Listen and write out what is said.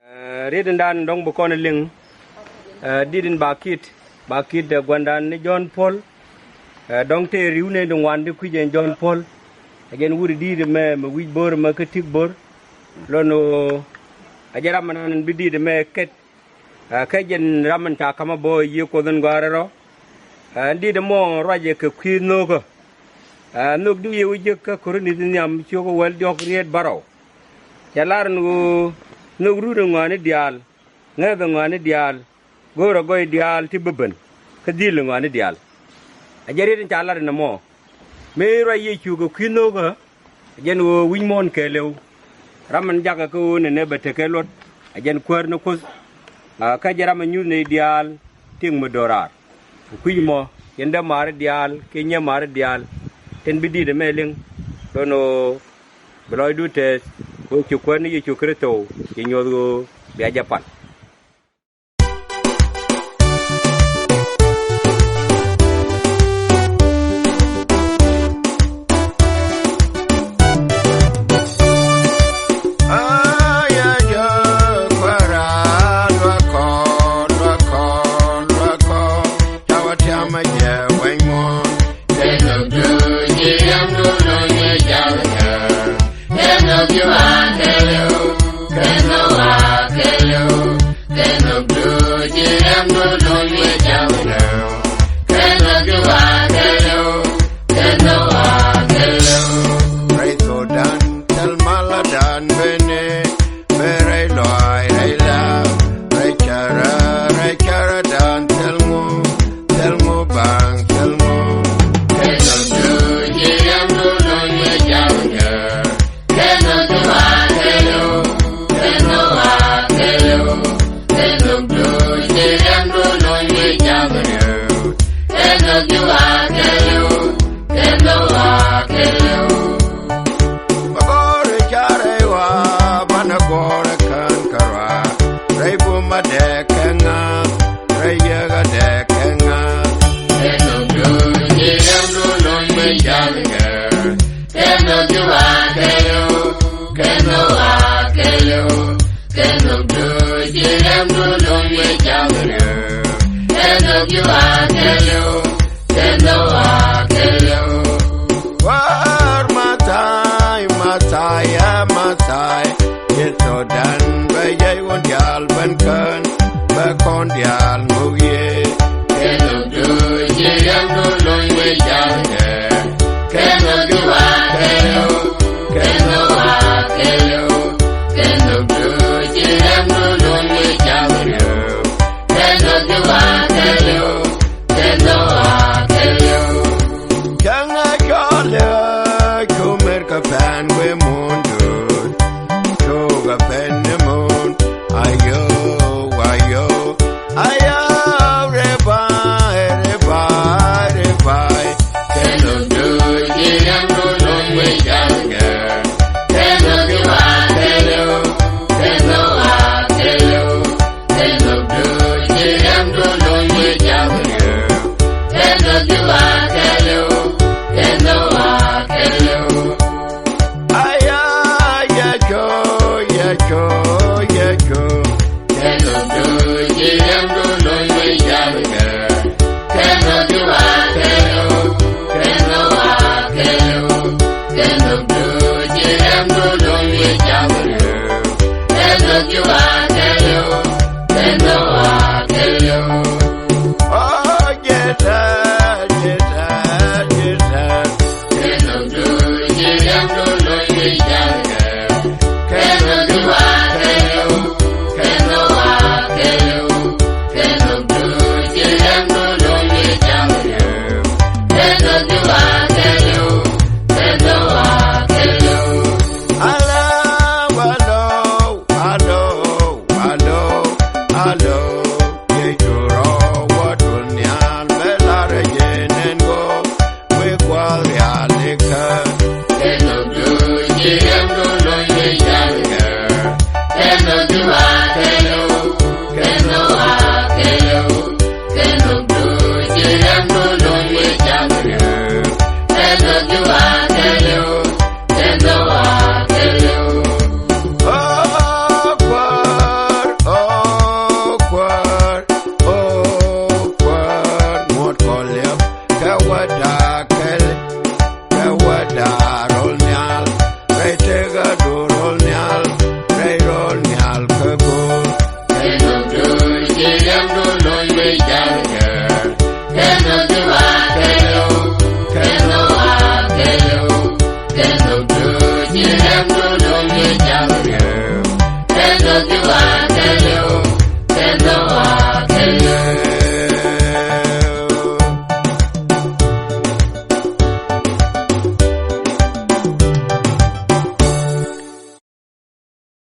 Redin dan dong bukon ling didin bakit gwandan ni John Paul dong te riune dong wan di kujen John Paul again wuri di me wi bor ma ketik bor lono ajara manan bidi de me ket kajen raman ta kama boy yi ko den gararo di de mo raje ke kwino ko nuk du yi wuje ka koroni din yam ci ko wal jok riet baraw yalar nu rude ngani dial ngebe ngani dial goro goy dial ti beben kadil ngani dial ajari den chalar na mo me ra ye chu go kwino go ajen wo winmon ke lew raman jaga ko ne bete ke lot ajen kwar no ko ka jara ma nyu ne dial ting mo dorar kuimo yenda mar dial ke nya mar dial ten bidi de meling dono bloy dute ko chu kwani ye chu kreto ye nyodo bia japan ja